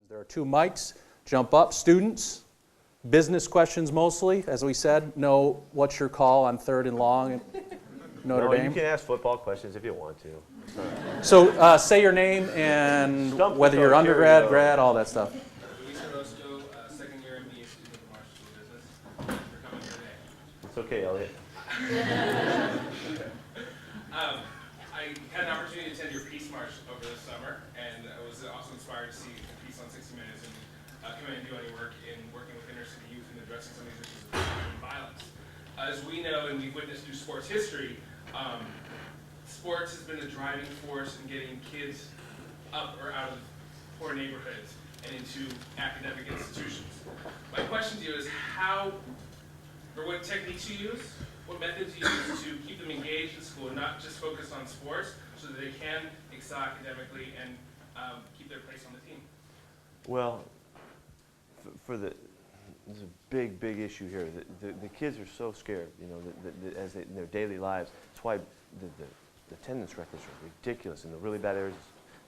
There are 2 mics. Jump up. Students, business questions mostly. As we said, no, what's your call on 3rd and long at Notre Dame? You can ask football questions if you want to. So say your name and whether you're undergrad, grad, all that stuff. Second year MBA student at the Marshall School of Business. Thanks for coming here today. It's okay, Elliot. I had an opportunity to attend your Peace March over the summer, and I was also inspired to see the piece on 60 Minutes and come in and do any work in working with inner city youth and addressing some of these issues of crime and violence. As we know and we've witnessed through sports history, sports has been the driving force in getting kids up or out of poor neighborhoods and into academic institutions. My question to you is what techniques you use, what methods you use to keep them engaged in school and not just focus on sports so that they can excel academically and keep their place on the team? Well, there's a big issue here. The kids are so scared, as in their daily lives. That's why the attendance records are ridiculous. In the really bad areas,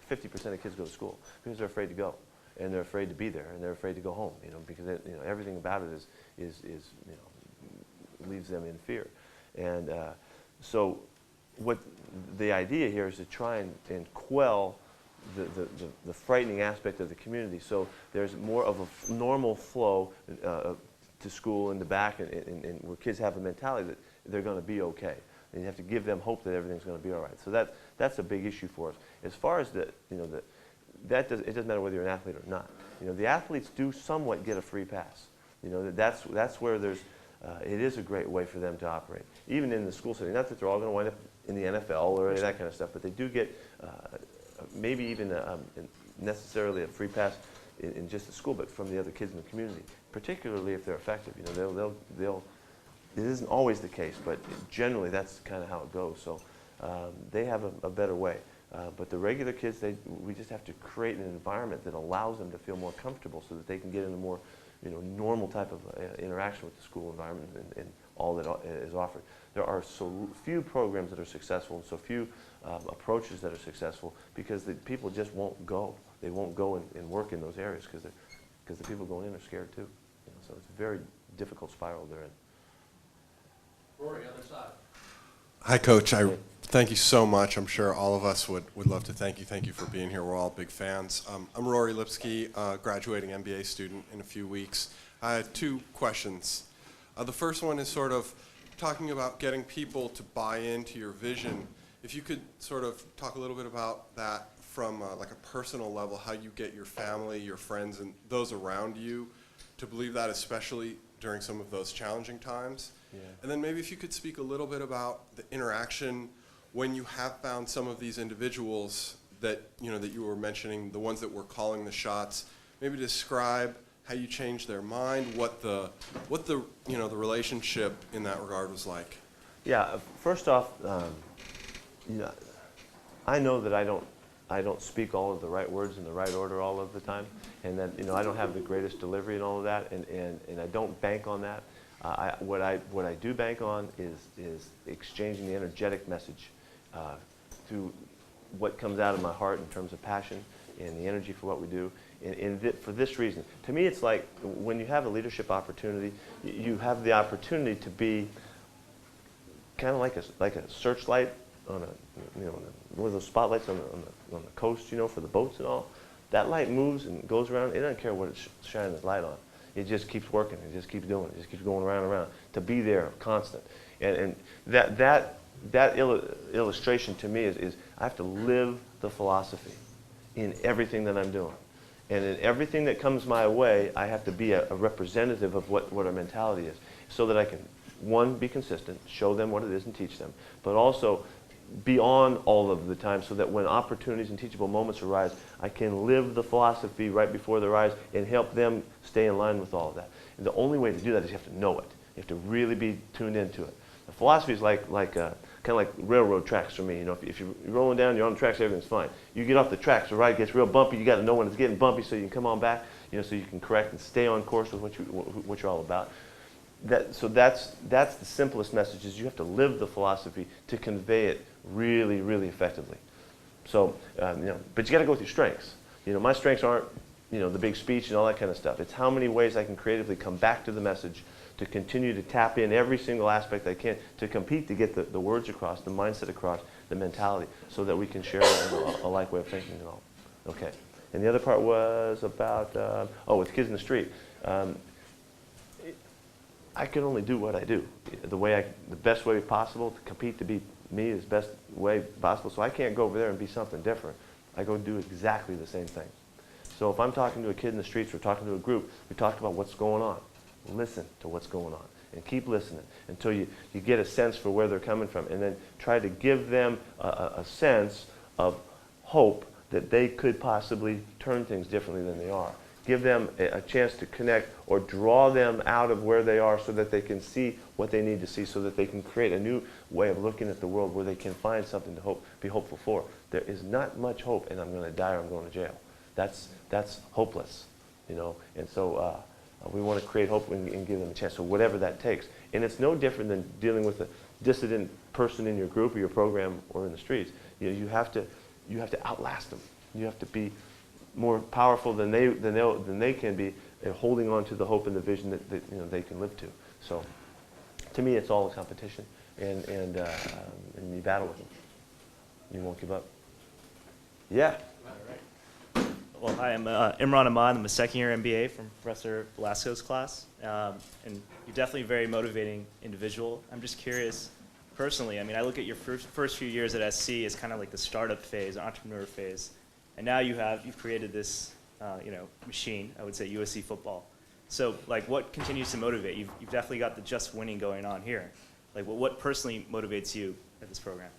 50% of kids go to school because they're afraid to go, and they're afraid to be there, and they're afraid to go home. Because everything about it is leaves them in fear. And so, what the idea here is to try and quell the frightening aspect of the community. So there's more of a normal flow to school in the back, and where kids have a mentality that they're going to be okay. And you have to give them hope that everything's going to be all right. So that's a big issue for us. As far as it doesn't matter whether you're an athlete or not. The athletes do somewhat get a free pass. That's where there's it is a great way for them to operate, even in the school setting. Not that they're all going to wind up in the NFL or any of that kind of stuff, but they do get maybe even necessarily a free pass in just the school, but from the other kids in the community, particularly if they're effective. They'll. It isn't always the case, but generally that's kind of how it goes. So they have a better way. But the regular kids, we just have to create an environment that allows them to feel more comfortable so that they can get in a more normal type of interaction with the school environment and all that is offered. There are so few programs that are successful and so few approaches that are successful because the people just won't go. They won't go and work in those areas because the people going in are scared too. So it's a very difficult spiral they're in. Rory, other side. Hi, Coach. I thank you so much. I'm sure all of us would love to thank you. Thank you for being here. We're all big fans. I'm Rory Lipsky, graduating MBA student in a few weeks. I have 2 questions. The first one is sort of talking about getting people to buy into your vision. If you could sort of talk a little bit about that from like a personal level, how you get your family, your friends, and those around you to believe that, especially during some of those challenging times. Yeah. And then maybe if you could speak a little bit about the interaction when you have found some of these individuals that you were mentioning, the ones that were calling the shots. Maybe describe how you changed their mind, what the relationship in that regard was like. Yeah. First off, I know that I don't speak all of the right words in the right order all of the time, and that I don't have the greatest delivery and all of that, and I don't bank on that. What I do bank on is exchanging the energetic message through what comes out of my heart in terms of passion and the energy for what we do. For this reason, to me, it's like when you have a leadership opportunity, you have the opportunity to be kind of like a searchlight on one of those spotlights on the coast, for the boats and all. That light moves and goes around. It doesn't care what it's shining its light on. It just keeps working. It just keeps doing it. It just keeps going around and around. To be there, constant. And that illustration to me is I have to live the philosophy in everything that I'm doing. And in everything that comes my way, I have to be a representative of what our mentality is, so that I can, 1, be consistent, show them what it is and teach them, but also be on all of the time so that when opportunities and teachable moments arise, I can live the philosophy right before their eyes and help them stay in line with all of that. And the only way to do that is you have to know it. You have to really be tuned into it. The philosophy is kind of like railroad tracks for me. If you're rolling down, you're on the tracks, everything's fine. You get off the tracks, the ride gets real bumpy. You got to know when it's getting bumpy so you can come on back. So you can correct and stay on course with what you're all about. So that's the simplest message, is you have to live the philosophy to convey it really, really effectively. So but you got to go with your strengths. My strengths aren't the big speech and all that kind of stuff. It's how many ways I can creatively come back to the message, to continue to tap in every single aspect I can, to compete to get the words across, the mindset across, the mentality, so that we can share a like way of thinking and all. Okay. And the other part was about, with kids in the street. I can only do what I do, the best way possible, to compete to be me is best way possible. So I can't go over there and be something different. I go do exactly the same thing. So if I'm talking to a kid in the streets or talking to a group, we talk about what's going on. Listen to what's going on and keep listening until you get a sense for where they're coming from, and then try to give them a sense of hope that they could possibly turn things differently than they are. Give them a chance to connect or draw them out of where they are so that they can see what they need to see, so that they can create a new way of looking at the world where they can find something to be hopeful for. There is not much hope in I'm going to die or I'm going to jail. That's hopeless, And so we want to create hope and give them a chance. So whatever that takes, and it's no different than dealing with a dissident person in your group or your program or in the streets. You have to outlast them. You have to be more powerful than they can be at holding on to the hope and the vision that they can live to. So, to me, it's all a competition, and you battle with them. You won't give up. Yeah. Well, hi, I'm Imran Ahmad. I'm a second-year MBA from Professor Velasco's class, and you're definitely a very motivating individual. I'm just curious, personally, I look at your first few years at SC as kind of like the startup phase, entrepreneur phase, and now you've created this, machine. I would say USC football. So, what continues to motivate you? You've definitely got the just winning going on here. What personally motivates you at this program?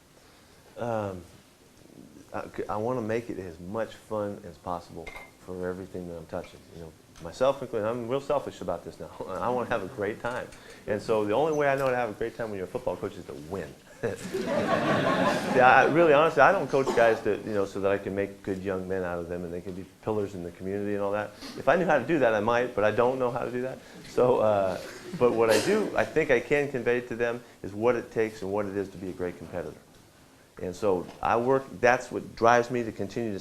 I want to make it as much fun as possible for everything that I'm touching. Myself included, I'm real selfish about this now. I want to have a great time. And so the only way I know to have a great time when you're a football coach is to win. Really, honestly, I don't coach guys so that I can make good young men out of them and they can be pillars in the community and all that. If I knew how to do that, I might, but I don't know how to do that. So, but what I do, I think I can convey to them is what it takes and what it is to be a great competitor. And so that's what drives me to continue to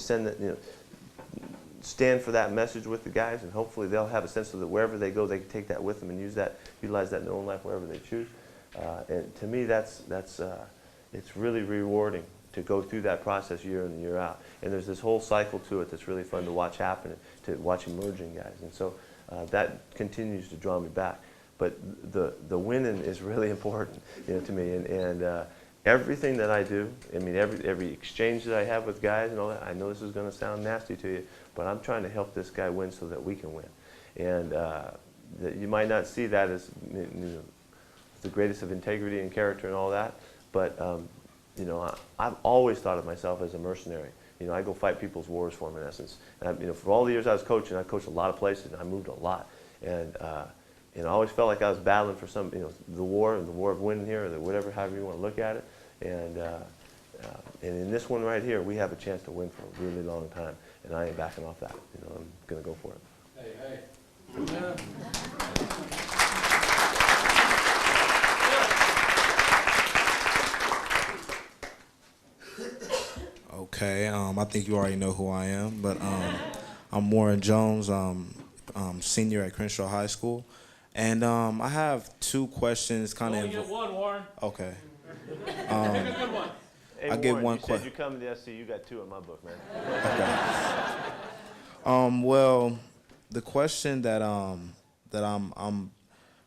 stand for that message with the guys, and hopefully they'll have a sense of that wherever they go, they can take that with them and utilize that in their own life wherever they choose. And to me, it's really rewarding to go through that process year in and year out. And there's this whole cycle to it that's really fun to watch happen, to watch emerging guys. And so that continues to draw me back. But the winning is really important, to me. And everything that I do, every exchange that I have with guys and all that, I know this is going to sound nasty to you, but I'm trying to help this guy win so that we can win. And you might not see that as the greatest of integrity and character and all that, but I've always thought of myself as a mercenary. I go fight people's wars for them in essence. And for all the years I was coaching, I coached a lot of places and I moved a lot. And I always felt like I was battling for the war of winning here, or whatever, however you want to look at it. And in this one right here, we have a chance to win for a really long time, and I ain't backing off that. I'm going to go for it. Hey. Yeah. Okay, I think you already know who I am, but I'm Warren Jones, senior at Crenshaw High School. And I have two questions kind of. Only get one, Warren. Okay. Pick a good one. Hey, I'll give Warren, one you said question. you come to the SC, you got two in my book, man. Okay. Well, the question that I'm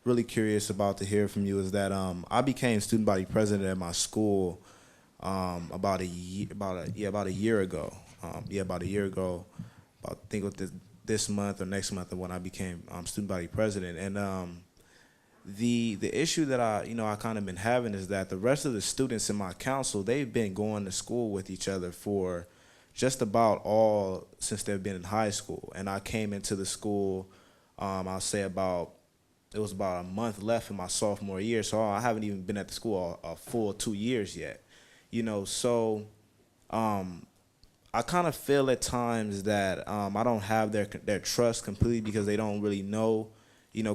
really curious about to hear from you is that I became student body president at my school about a year ago. I think it was this month or next month when I became student body president. And the issue that I kind of been having is that the rest of the students in my council, they've been going to school with each other for just about all since they've been in high school. And I came into the school, I'll say it was about a month left in my sophomore year, so I haven't even been at the school a full 2 years yet. So I kind of feel at times that I don't have their trust completely because they don't really know,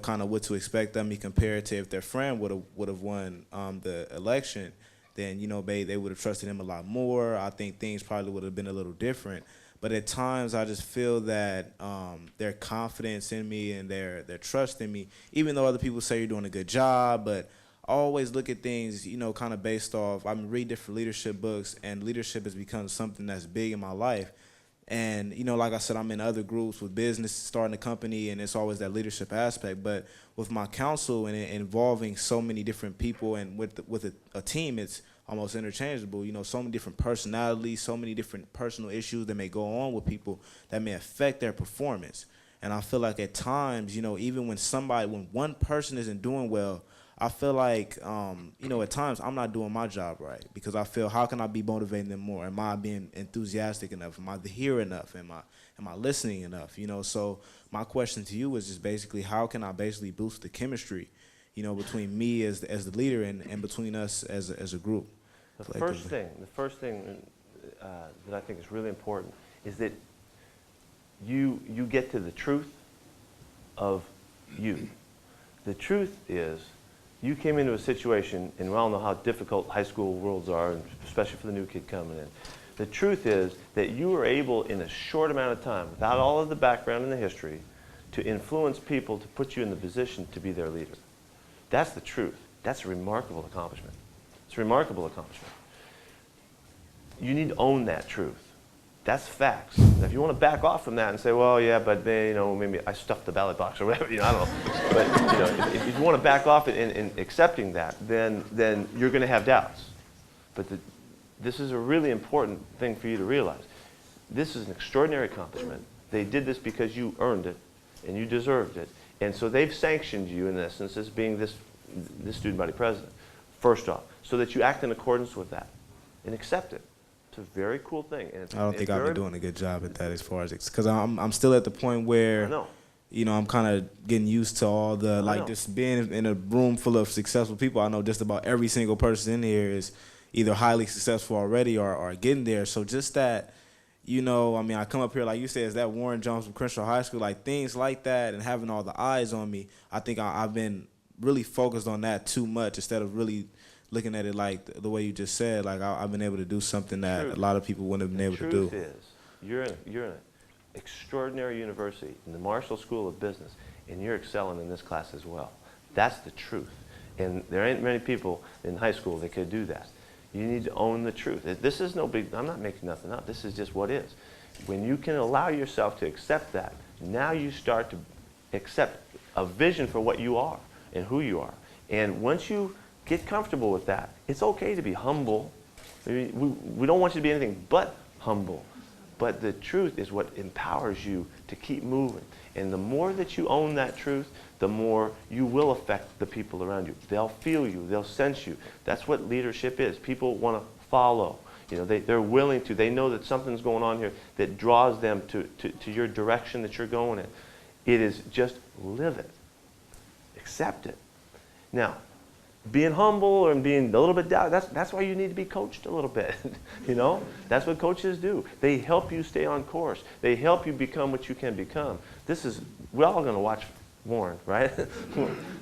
kind of what to expect of me compared to if their friend would have won the election, then, they would have trusted him a lot more. I think things probably would have been a little different. But at times I just feel that their confidence in me and their trust in me, even though other people say you're doing a good job, but I always look at things, you know, kind of based off, I read different leadership books, and leadership has become something that's big in my life. And, you know, like I said, I'm in other groups with business, starting a company, and it's always that leadership aspect. But with my council and it involving so many different people and with a team, it's almost interchangeable. You know, so many different personalities, so many different personal issues that may go on with people that may affect their performance. And I feel like at times, you know, even when one person isn't doing well, I feel like, you know, at times I'm not doing my job right, because I feel, how can I be motivating them more? Am I being enthusiastic enough? Am I here enough? Am I listening enough? You know, so my question to you is just basically, how can I basically boost the chemistry, you know, between me as the leader and between us as a group? The first thing that I think is really important is that you get to the truth of you. The truth is, you came into a situation, and we all know how difficult high school worlds are, and especially for the new kid coming in. The truth is that you were able, in a short amount of time, without all of the background and the history, to influence people to put you in the position to be their leader. That's the truth. That's a remarkable accomplishment. It's a remarkable accomplishment. You need to own that truth. That's facts. Now, if you want to back off from that and say, well, yeah, but they, you know, maybe I stuffed the ballot box or whatever, you know, I don't know. But, you know, if you want to back off in accepting that, then you're going to have doubts. But this is a really important thing for you to realize. This is an extraordinary accomplishment. They did this because you earned it and you deserved it. And so they've sanctioned you, in essence, as being this student body president, first off, so that you act in accordance with that and accept it. It's a very cool thing. And I don't think I've been doing a good job at that, as far as because I'm still at the point where, you know, I'm kind of getting used to all the, like, just being in a room full of successful people. I know just about every single person in here is either highly successful already or getting there. So just that, you know, I mean, I come up here, like you said, is that Warren Jones from Crenshaw High School, like things like that, and having all the eyes on me. I think I've been really focused on that too much, instead of really looking at it like the way you just said. Like, I've been able to do something that a lot of people wouldn't have been able to do. The truth is, you're in an extraordinary university, in the Marshall School of Business, and you're excelling in this class as well. That's the truth. And there ain't many people in high school that could do that. You need to own the truth. This is no big, I'm not making nothing up. This is just what is. When you can allow yourself to accept that, now you start to accept a vision for what you are and who you are. And once you get comfortable with that, it's okay to be humble. I mean, we don't want you to be anything but humble. But the truth is what empowers you to keep moving. And the more that you own that truth, the more you will affect the people around you. They'll feel you. They'll sense you. That's what leadership is. People want to follow. You know, they're willing to. They know that something's going on here that draws them to your direction that you're going in. It is just live it. Accept it. Now, being humble and being a little bit down, that's why you need to be coached a little bit. You know, that's what coaches do. They help you stay on course. They help you become what you can become. We're all going to watch Warren, right?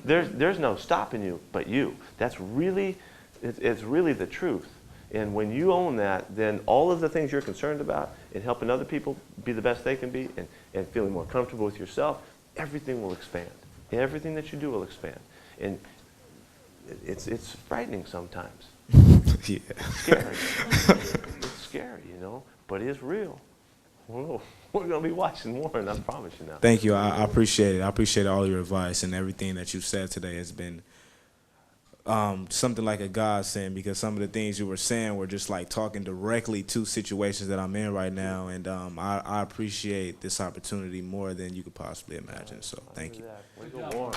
There's no stopping you but you. That's really, it's really the truth. And when you own that, then all of the things you're concerned about and helping other people be the best they can be and feeling more comfortable with yourself, everything will expand. Everything that you do will expand. And it's frightening sometimes. Yeah. It's scary. It's scary, you know, but it's real. We're going to be watching Warren, I promise you now. Thank you. I appreciate it. I appreciate all your advice, and everything that you've said today has been something like a godsend, because some of the things you were saying were just like talking directly to situations that I'm in right now, and I appreciate this opportunity more than you could possibly imagine. So thank you. Way to go, Warren.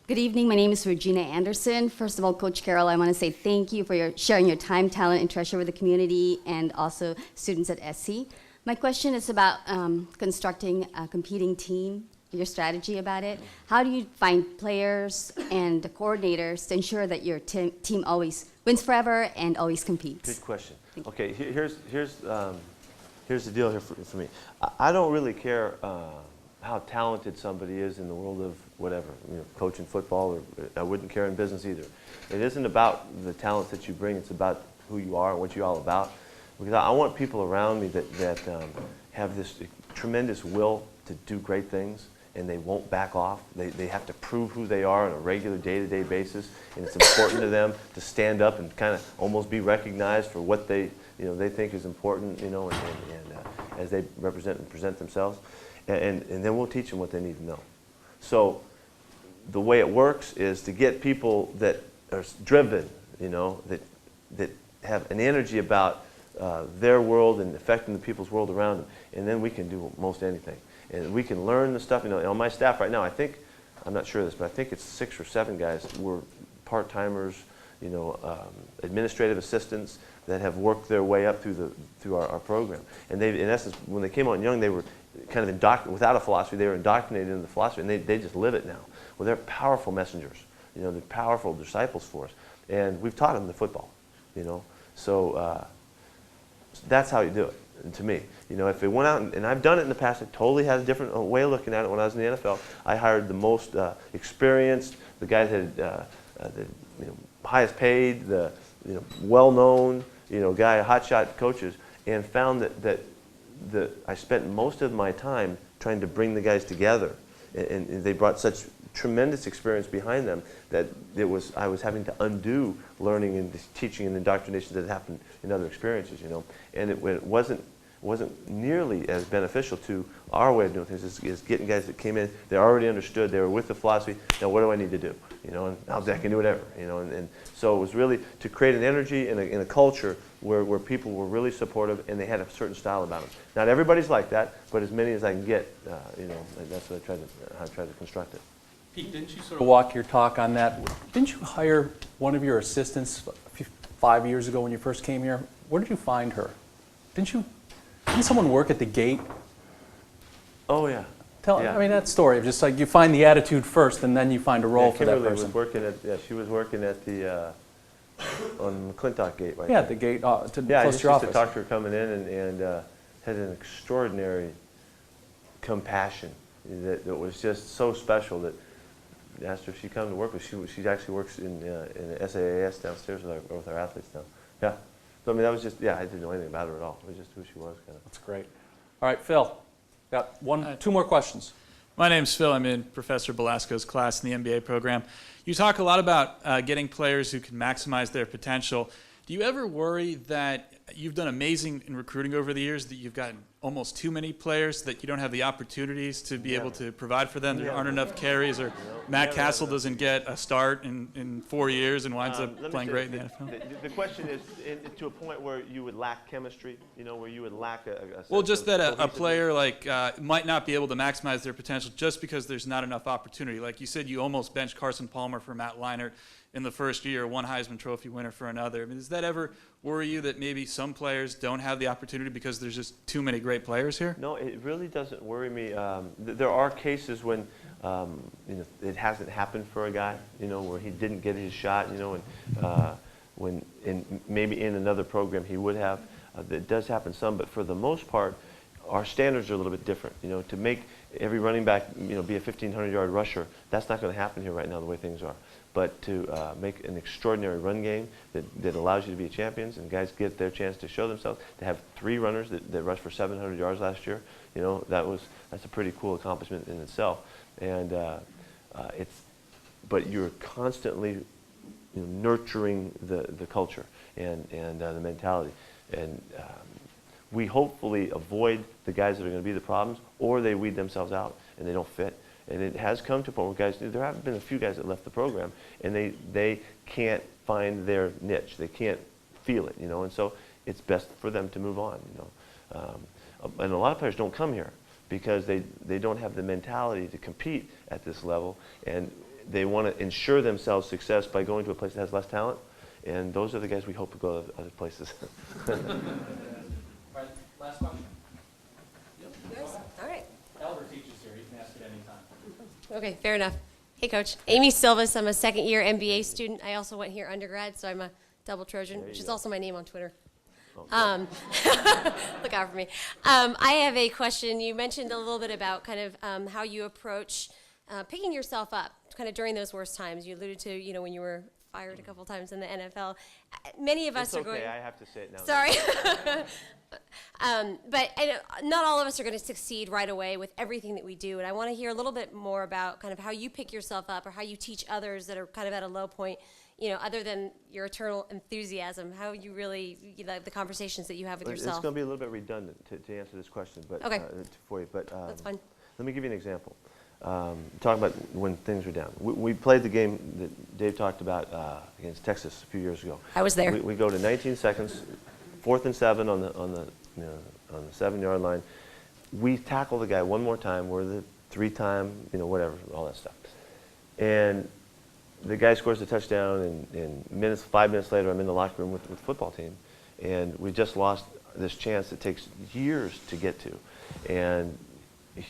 Good evening. My name is Regina Anderson. First of all, Coach Carroll, I want to say thank you for sharing your time, talent, and treasure with the community, and also students at SC. My question is about constructing a competing team, your strategy about it. How do you find players and coordinators to ensure that your team always wins forever and always competes? Good question. Okay, here's the deal here for me. I don't really care how talented somebody is in the world of whatever, coaching football, or I wouldn't care in business either. It isn't about the talents that you bring, it's about who you are and what you're all about. Because I want people around me that have this tremendous will to do great things, and they won't back off. They have to prove who they are on a regular day-to-day basis, and it's important to them to stand up and kind of almost be recognized for what they think is important, and as they represent and present themselves. And then we'll teach them what they need to know. So the way it works is to get people that are driven, that have an energy about their world and affecting the people's world around them, and then we can do most anything. And we can learn the stuff. On my staff right now, I'm not sure of this, but I think it's 6 or 7 guys who are part-timers, administrative assistants that have worked their way up through our program. And they, in essence, when they came on young, they were kind of without a philosophy. They were indoctrinated into the philosophy, and they just live it now. Well, they're powerful messengers. They're powerful disciples for us, and we've taught them the football. So that's how you do it. And to me, if they went out, and I've done it in the past, I totally had a different way of looking at it when I was in the NFL. I hired the most experienced, the guys that had the highest paid, the well-known, hotshot coaches, and found that I spent most of my time trying to bring the guys together, and they brought such tremendous experience behind them that I was having to undo learning and teaching and indoctrination that happened in other experiences, and it wasn't nearly as beneficial to our way of doing things as getting guys that came in, they already understood, they were with the philosophy. Now what do I need to do? And I can do whatever, and so it was really to create an energy and a culture where people were really supportive and they had a certain style about them. Not everybody's like that, but as many as I can get, and that's what I tried to construct it. Pete, didn't you sort of walk your talk on that? Didn't you hire one of your assistants 5 years ago when you first came here? Where did you find her? Didn't someone work at the gate? Oh, yeah. I mean, that story of just like you find the attitude first and then you find a role for that Kimberly person. was working at, she was working at the, on McClintock Gate, right? Yeah, there. at the gate, Yeah, I close just to your used to office. talk to her coming in and had an extraordinary compassion that was just so special that I asked her if she'd come to work with. She actually works in the SAAS downstairs with our athletes now. Yeah. So I mean, that was just, I didn't know anything about her at all. It was just who she was, kind of. That's great. All right, Phil, got two more questions. My name's Phil. I'm in Professor Belasco's class in the MBA program. You talk a lot about getting players who can maximize their potential. Do you ever worry that you've done amazing in recruiting over the years, that you've gotten almost too many players, that you don't have the opportunities to be able to provide for them? There aren't enough carries, or Matt Castle doesn't get a start in 4 years and winds up playing great in the NFL? The question is to a point where you would lack chemistry, where you would lack a Well, just that a cohesiveness? player might not be able to maximize their potential just because there's not enough opportunity. Like you said, you almost benched Carson Palmer for Matt Leinart in the first year, one Heisman Trophy winner for another. I mean, does that ever worry you that maybe some players don't have the opportunity because there's just too many great players here? No, it really doesn't worry me. There are cases when it hasn't happened for a guy, where he didn't get his shot, when maybe in another program he would have. That does happen some, but for the most part, our standards are a little bit different. To make every running back, be a 1,500-yard rusher, that's not going to happen here right now the way things are. But to make an extraordinary run game that allows you to be champions and guys get their chance to show themselves, to have 3 runners that rushed for 700 yards last year, that's a pretty cool accomplishment in itself. And but you're constantly nurturing the culture and the mentality. And we hopefully avoid the guys that are going to be the problems, or they weed themselves out and they don't fit. And it has come to a point where guys, there have been a few guys that left the program, and they can't find their niche. They can't feel it, and so it's best for them to move on, And a lot of players don't come here because they don't have the mentality to compete at this level, and they want to ensure themselves success by going to a place that has less talent, and those are the guys we hope to go to other places. All right, last question. Yours? All right. Elder teaches here. He can ask it anytime. Okay, fair enough. Hey, Coach. Amy Silvas. I'm a second-year MBA student. I also went here undergrad, so I'm a double Trojan, which is also my name on Twitter. Look out for me. I have a question. You mentioned a little bit about kind of how you approach picking yourself up kind of during those worst times. You alluded to, when you were fired a couple times in the NFL. Many of us It's are okay, going. I have to say it now. Sorry. But I know not all of us are going to succeed right away with everything that we do. And I want to hear a little bit more about kind of how you pick yourself up or how you teach others that are kind of at a low point, other than your eternal enthusiasm, how you really, the conversations that you have with It's yourself. going to be a little bit redundant to answer this question, but Okay. For you. But That's fine. let me give you an example. Talking about when things were down. We played the game that Dave talked about against Texas a few years ago. I was there. We go to 19 seconds, 4th and 7 on the 7-yard line. We tackle the guy one more time. We're the 3-time, whatever, all that stuff. And the guy scores a touchdown, and 5 minutes later, I'm in the locker room with the football team, and we just lost this chance that takes years to get to, and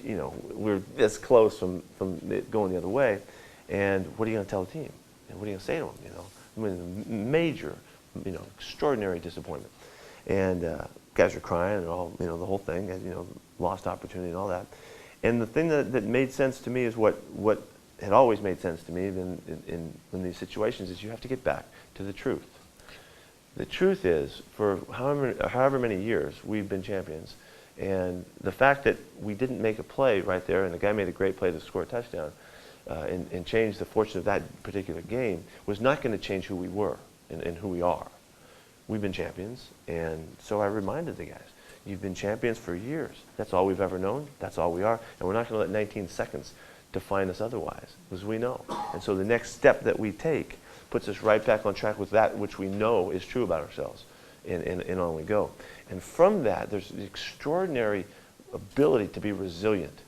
we're this close from it going the other way. And what are you going to tell the team? And what are you going to say to them? I mean, major, extraordinary disappointment, and guys are crying and all, the whole thing, lost opportunity and all that. And the thing that made sense to me is what had always made sense to me in these situations is you have to get back to the truth. The truth is, for however many years we've been champions, and the fact that we didn't make a play right there, and the guy made a great play to score a touchdown, and change the fortune of that particular game, was not going to change who we were and who we are. We've been champions, and so I reminded the guys, you've been champions for years. That's all we've ever known. That's all we are. And we're not going to let 19 seconds define us otherwise, because we know. And so the next step that we take puts us right back on track with that which we know is true about ourselves, and on we go. And from that, there's the extraordinary ability to be resilient.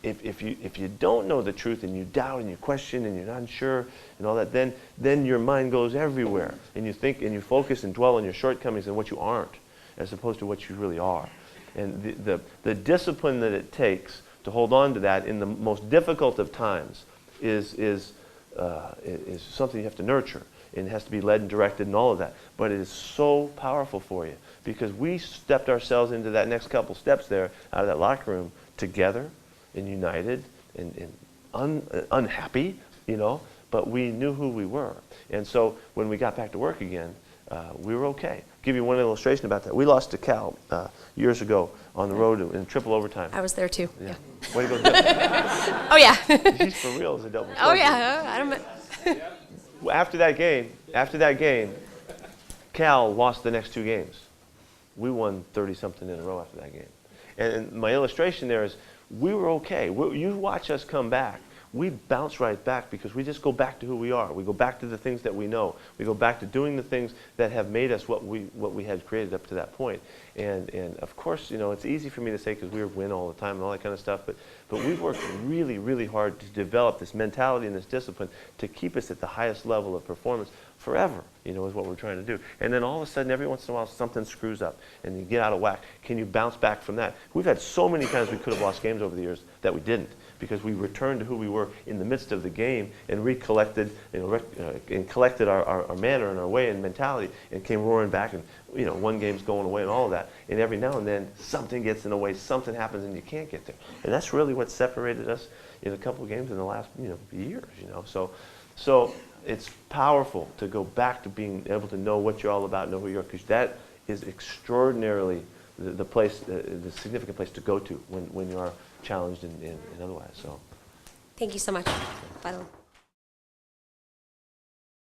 If you don't know the truth and you doubt and you question and you're not sure and all that, then your mind goes everywhere, and you think and you focus and dwell on your shortcomings and what you aren't, as opposed to what you really are. And the discipline that it takes to hold on to that in the most difficult of times is something you have to nurture. And it has to be led and directed and all of that. But it is so powerful for you, because we stepped ourselves into that next couple steps there out of that locker room together and united and unhappy, but we knew who we were. And so when we got back to work again, we were okay. Give you one illustration about that. We lost to Cal years ago on the road in triple overtime. I was there too. Yeah. Way to go, Deb. Oh yeah. He's for real as a double. Oh yeah. I don't. After that game, Cal lost the next 2 games. We won 30-something in a row after that game. And my illustration there is, we were okay. You watch us come back. We bounce right back, because we just go back to who we are. We go back to the things that we know. We go back to doing the things that have made us what we had created up to that point. And of course, it's easy for me to say, because we win all the time and all that kind of stuff, but we've worked really, really hard to develop this mentality and this discipline to keep us at the highest level of performance forever, is what we're trying to do. And then all of a sudden, every once in a while, something screws up and you get out of whack. Can you bounce back from that? We've had so many times we could have lost games over the years that we didn't, because we returned to who we were in the midst of the game and recollected, and collected our manner and our way and mentality, and came roaring back, and one game's going away and all of that. And every now and then something gets in the way, something happens, and you can't get there. And that's really what separated us in a couple of games in the last years. So it's powerful to go back to being able to know what you're all about, know who you are, because that is extraordinarily the significant place to go to when you are challenged and otherwise. So, Thank you so much. Bye.